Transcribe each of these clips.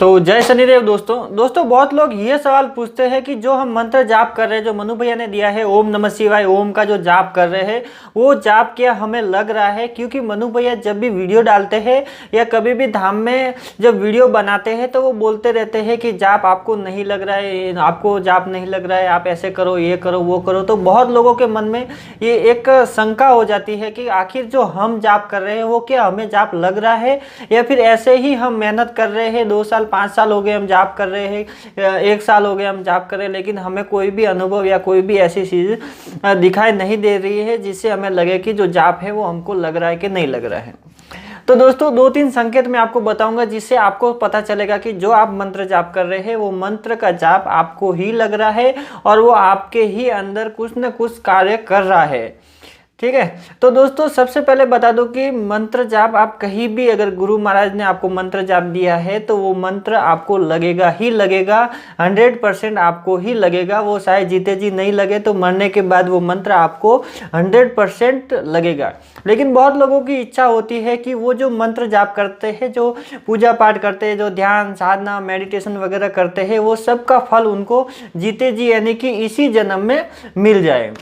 तो जय शनिदेव दोस्तों बहुत लोग ये सवाल पूछते हैं कि जो हम मंत्र जाप कर रहे हैं, जो मनु भैया ने दिया है ओम नमः शिवाय ओम का जो जाप कर रहे हैं, वो जाप क्या हमें लग रहा है? क्योंकि मनु भैया जब भी वीडियो डालते हैं या कभी भी धाम में जब वीडियो बनाते हैं तो वो बोलते रहते हैं कि जाप आपको नहीं लग रहा है, आपको जाप नहीं लग रहा है, आप ऐसे करो, ये करो, वो करो। तो बहुत लोगों के मन में ये एक शंका हो जाती है कि आखिर जो हम जाप कर रहे हैं वो क्या हमें जाप लग रहा है, या फिर ऐसे ही हम मेहनत कर रहे हैं, 2 साल 5 साल हो गए हम जाप कर रहे हैं, 1 साल हो गए हम जाप कर रहे हैं, लेकिन हमें कोई भी अनुभव या कोई भी ऐसी चीज़ दिखाई नहीं दे रही है जिससे हमें लगे कि जो जाप है वो हमको लग रहा है कि नहीं लग रहा है। तो दोस्तों 2-3 संकेत मैं आपको बताऊंगा जिससे आपको पता चलेगा कि जो आप मंत्र जाप कर रहे हैं वो मंत्र का जाप आपको ही लग रहा है और वो आपके ही अंदर कुछ न कुछ कार्य कर रहा है। ठीक है, तो दोस्तों सबसे पहले बता दूं कि मंत्र जाप आप कहीं भी, अगर गुरु महाराज ने आपको मंत्र जाप दिया है तो वो मंत्र आपको लगेगा ही लगेगा, 100% आपको ही लगेगा। वो शायद जीते जी नहीं लगे तो मरने के बाद वो मंत्र आपको 100% लगेगा। लेकिन बहुत लोगों की इच्छा होती है कि वो जो मंत्र जाप करते हैं, जो पूजा पाठ करते हैं, जो ध्यान साधना मेडिटेशन वगैरह करते हैं, वो सबका फल उनको जीते जी यानी कि इसी जन्म में मिल जाए।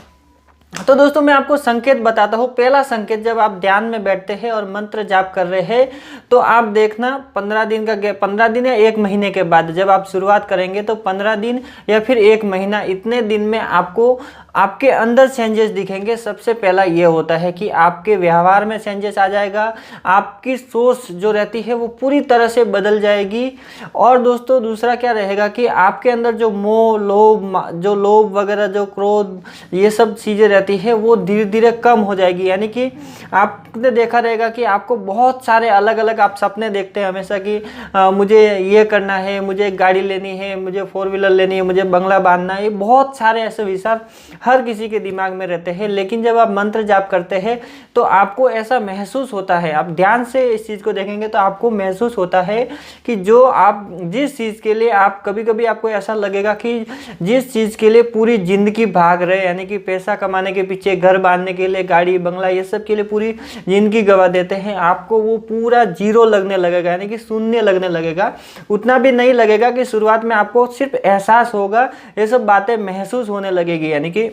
तो दोस्तों मैं आपको संकेत बताता हूँ। पहला संकेत, जब आप ध्यान में बैठते हैं और मंत्र जाप कर रहे हैं तो आप देखना 15 दिन का 15 दिन या 1 महीने के बाद जब आप शुरुआत करेंगे तो 15 दिन या फिर 1 महीना, इतने दिन में आपको आपके अंदर चेंजेस दिखेंगे। सबसे पहला ये होता है कि आपके व्यवहार में चेंजेस आ जाएगा, आपकी सोच जो रहती है वो पूरी तरह से बदल जाएगी। और दोस्तों दूसरा क्या रहेगा कि आपके अंदर जो मोह लोभ वगैरह, जो क्रोध, ये सब चीज़ें रहती है वो धीरे धीरे कम हो जाएगी। यानी कि आपने देखा रहेगा कि आपको बहुत सारे अलग अलग आप सपने देखते हैं हमेशा कि मुझे ये करना है, मुझे गाड़ी लेनी है, मुझे 4 व्हीलर लेनी है, मुझे बंगला बांधना है। बहुत सारे ऐसे विचार हर किसी के दिमाग में रहते हैं। लेकिन जब आप मंत्र जाप करते हैं तो आपको ऐसा महसूस होता है, आप ध्यान से इस चीज़ को देखेंगे तो आपको महसूस होता है कि जो आप जिस चीज़ के लिए आप कभी कभी आपको ऐसा लगेगा कि जिस चीज़ के लिए पूरी जिंदगी भाग रहे, यानी कि पैसा कमाने के पीछे, घर बांधने के लिए, गाड़ी बंगला, ये सब के लिए पूरी जिंदगी गवा देते हैं, आपको वो पूरा जीरो लगने लगेगा, यानी कि शून्य लगने लगेगा। उतना भी नहीं लगेगा कि शुरुआत में आपको सिर्फ एहसास होगा, ये सब बातें महसूस होने लगेगी। यानी कि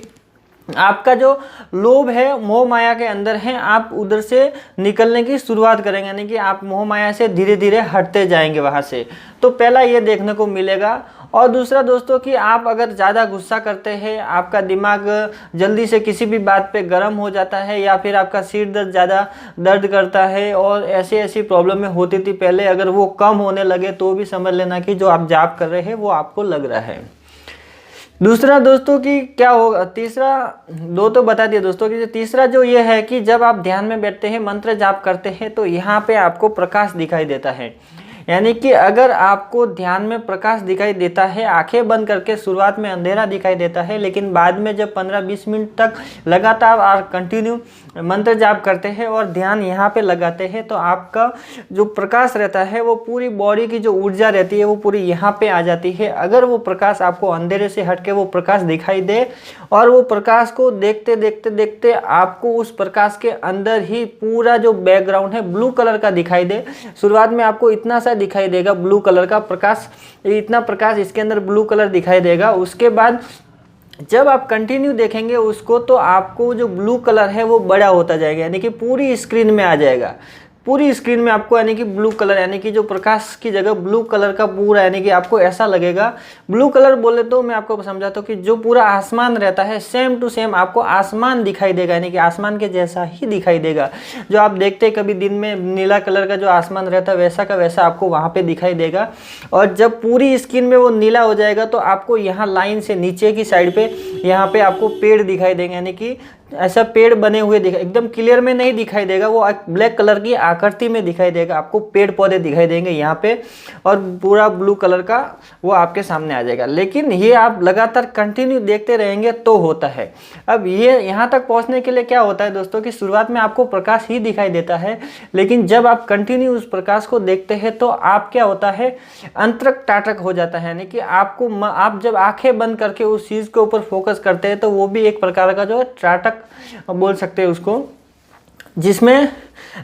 आपका जो लोभ है मोह माया के अंदर है, आप उधर से निकलने की शुरुआत करेंगे, यानी कि आप मोह माया से धीरे धीरे हटते जाएंगे वहाँ से। तो पहला ये देखने को मिलेगा। और दूसरा दोस्तों कि आप अगर ज़्यादा गुस्सा करते हैं, आपका दिमाग जल्दी से किसी भी बात पे गर्म हो जाता है, या फिर आपका सिर दर्द ज़्यादा दर्द करता है, और ऐसी प्रॉब्लम में होती थी पहले, अगर वो कम होने लगे तो भी समझ लेना कि जो आप जाप कर रहे हैं वो आपको लग रहा है। दूसरा दोस्तों कि क्या होगा, तीसरा 2 तो बता दिया दोस्तों कि तीसरा जो ये है कि जब आप ध्यान में बैठते हैं, मंत्र जाप करते हैं तो यहाँ पे आपको प्रकाश दिखाई देता है। यानी कि अगर आपको ध्यान में प्रकाश दिखाई देता है, आंखें बंद करके शुरुआत में अंधेरा दिखाई देता है, लेकिन बाद में जब 15-20 मिनट तक लगातार और कंटिन्यू मंत्र जाप करते हैं और ध्यान यहाँ पे लगाते हैं तो आपका जो प्रकाश रहता है वो पूरी बॉडी की जो ऊर्जा रहती है वो पूरी यहाँ पे आ जाती है। अगर वो प्रकाश आपको अंधेरे से हट के वो प्रकाश दिखाई दे और वो प्रकाश को देखते देखते देखते आपको उस प्रकाश के अंदर ही पूरा जो बैकग्राउंड है ब्लू कलर का दिखाई दे। शुरुआत में आपको इतना सा दिखाई देगा ब्लू कलर का प्रकाश, इतना प्रकाश इसके अंदर ब्लू कलर दिखाई देगा। उसके बाद जब आप कंटिन्यू देखेंगे उसको तो आपको जो ब्लू कलर है वो बड़ा होता जाएगा, यानी कि पूरी स्क्रीन में आ जाएगा। पूरी स्क्रीन में आपको यानी कि ब्लू कलर, यानी कि जो प्रकाश की जगह ब्लू कलर का पूरा, यानी कि आपको ऐसा लगेगा। ब्लू कलर बोले तो मैं आपको समझाता हूँ कि जो पूरा आसमान रहता है सेम टू सेम आपको आसमान दिखाई देगा, यानी कि आसमान के जैसा ही दिखाई देगा। जो आप देखते हैं कभी दिन में नीला कलर का जो आसमान रहता है वैसा का वैसा आपको वहाँ पर दिखाई देगा। और जब पूरी स्क्रीन में वो नीला हो जाएगा तो आपको यहाँ लाइन से नीचे की साइड पे यहाँ पे आपको पेड़ दिखाई देंगे, यानी कि ऐसा पेड़ बने हुए दिखाई, एकदम क्लियर में नहीं दिखाई देगा, वो ब्लैक कलर की आकृति में दिखाई देगा। आपको पेड़ पौधे दिखाई देंगे यहाँ पे और पूरा ब्लू कलर का वो आपके सामने आ जाएगा। लेकिन ये आप लगातार कंटिन्यू देखते रहेंगे तो होता है। अब ये यहाँ तक पहुँचने के लिए क्या होता है दोस्तों कि शुरुआत में आपको प्रकाश ही दिखाई देता है, लेकिन जब आप कंटिन्यू उस प्रकाश को देखते हैं तो आप क्या होता है, अंतरक टाटक हो जाता है। यानी कि आपको आप जब आंखें बंद करके उस चीज़ के ऊपर फोकस करते हैं तो वो भी एक प्रकार का जो है टाटक बोल सकते हैं उसको, जिसमें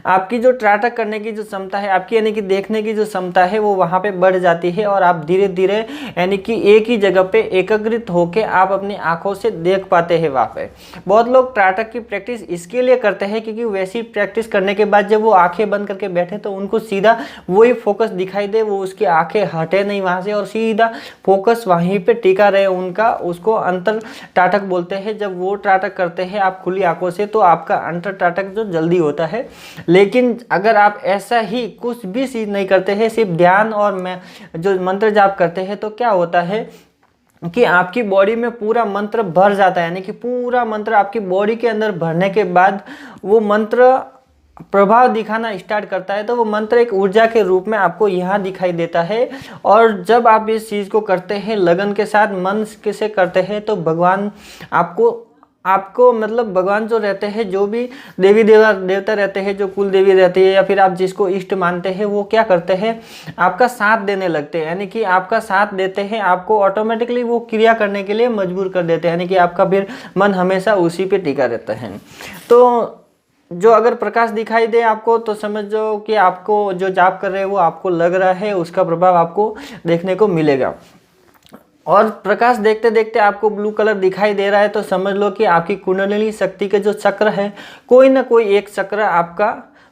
आपकी जो त्राटक करने की जो क्षमता है, आपकी यानी कि देखने की जो क्षमता है वो वहाँ पे बढ़ जाती है और आप धीरे धीरे यानी कि एक ही जगह पे एकाग्रित होकर आप अपनी आंखों से देख पाते हैं वहाँ पे। बहुत लोग त्राटक की प्रैक्टिस इसके लिए करते हैं क्योंकि वैसी प्रैक्टिस करने के बाद जब वो आंखें बंद करके बैठे तो उनको सीधा वही फोकस दिखाई दे, वो उसकी आंखें हटे नहीं वहाँ से और सीधा फोकस वहीं पे टिका रहे उनका, उसको अंतर त्राटक बोलते हैं। जब वो त्राटक करते हैं आप खुली आंखों से तो आपका अंतर त्राटक जो जल्दी होता है। लेकिन अगर आप ऐसा ही कुछ भी चीज नहीं करते हैं, सिर्फ ध्यान और जो मंत्र जाप करते हैं, तो क्या होता है कि आपकी बॉडी में पूरा मंत्र भर जाता है, यानी कि पूरा मंत्र आपकी बॉडी के अंदर भरने के बाद वो मंत्र प्रभाव दिखाना स्टार्ट करता है। तो वो मंत्र एक ऊर्जा के रूप में आपको यहाँ दिखाई देता है। और जब आप इस चीज़ को करते हैं लगन के साथ, मन के से करते हैं, तो भगवान आपको मतलब भगवान जो रहते हैं, जो भी देवी देवता रहते हैं, जो कुल देवी रहती है या फिर आप जिसको इष्ट मानते हैं, वो क्या करते हैं, आपका साथ देने लगते हैं। यानी कि आपका साथ देते हैं, आपको ऑटोमेटिकली वो क्रिया करने के लिए मजबूर कर देते हैं, यानी कि आपका फिर मन हमेशा उसी पे टिका रहता है। तो जो अगर प्रकाश दिखाई दे आपको तो समझो कि आपको जो जाप कर रहे हैं वो आपको लग रहा है, उसका प्रभाव आपको देखने को मिलेगा। और प्रकाश देखते देखते आपको ब्लू कलर दिखाई दे रहा है तो समझ लो कि आपकी कुंडलिनी शक्ति के जो चक्र है, कोई ना कोई एक चक्र आपका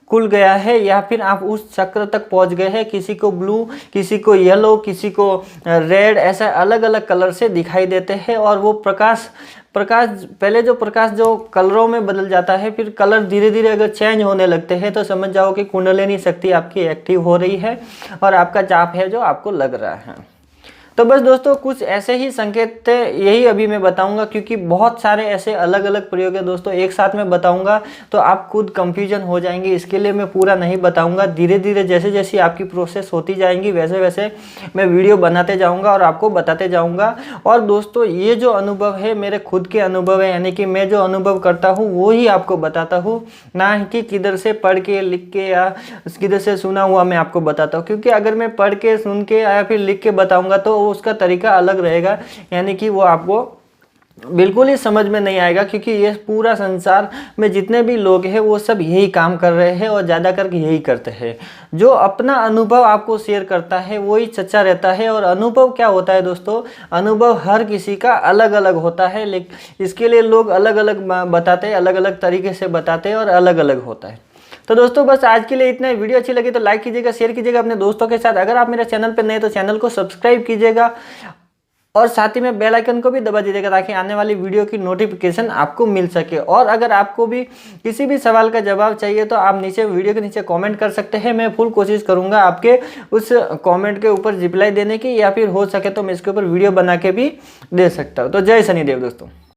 खुल गया है या फिर आप उस चक्र तक पहुंच गए हैं। किसी को ब्लू, किसी को येलो, किसी को रेड, ऐसा अलग अलग कलर से दिखाई देते हैं। और वो प्रकाश पहले जो प्रकाश जो कलरों में बदल जाता है, फिर कलर धीरे धीरे अगर चेंज होने लगते हैं तो समझ जाओ कि कुंडलिनी शक्ति आपकी एक्टिव हो रही है और आपका जाप है जो आपको लग रहा है। तो बस दोस्तों कुछ ऐसे ही संकेत थे, यही अभी मैं बताऊंगा, क्योंकि बहुत सारे ऐसे अलग अलग प्रयोग है दोस्तों, एक साथ में बताऊंगा तो आप खुद कंफ्यूजन हो जाएंगे। इसके लिए मैं पूरा नहीं बताऊंगा, धीरे धीरे जैसे जैसे आपकी प्रोसेस होती जाएंगी वैसे वैसे मैं वीडियो बनाते जाऊंगा और आपको बताते जाऊंगा। और दोस्तों ये जो अनुभव है मेरे खुद के अनुभव है, यानी कि मैं जो अनुभव करता हूँ वो ही आपको बताता हूँ, ना कि किधर से पढ़ के लिख के या किधर से सुना हुआ मैं आपको बताता हूँ। क्योंकि अगर मैं पढ़ के, सुन के या फिर लिख के बताऊंगा तो उसका तरीका अलग रहेगा, यानी कि वो आपको बिल्कुल ही समझ में नहीं आएगा। क्योंकि ये पूरा संसार में जितने भी लोग हैं वो सब यही काम कर रहे हैं और ज़्यादा करके यही करते हैं। जो अपना अनुभव आपको शेयर करता है वही सच्चा रहता है। और अनुभव क्या होता है दोस्तों, अनुभव हर किसी का अलग अलग होता है, लेकिन इसके लिए लोग अलग अलग बताते हैं, अलग अलग तरीके से बताते हैं और अलग अलग होता है। तो दोस्तों बस आज के लिए इतना ही। वीडियो अच्छी लगी तो लाइक कीजिएगा, शेयर कीजिएगा अपने दोस्तों के साथ। अगर आप मेरे चैनल पर नए तो चैनल को सब्सक्राइब कीजिएगा और साथ ही में बेल आइकन को भी दबा दीजिएगा ताकि आने वाली वीडियो की नोटिफिकेशन आपको मिल सके। और अगर आपको भी किसी भी सवाल का जवाब चाहिए तो आप नीचे वीडियो के नीचे कमेंट कर सकते हैं। मैं फुल कोशिश करूंगा आपके उस कमेंट के ऊपर रिप्लाई देने की, या फिर हो सके तो मैं इसके ऊपर वीडियो बना के भी दे सकता हूँ। तो जय शनिदेव दोस्तों।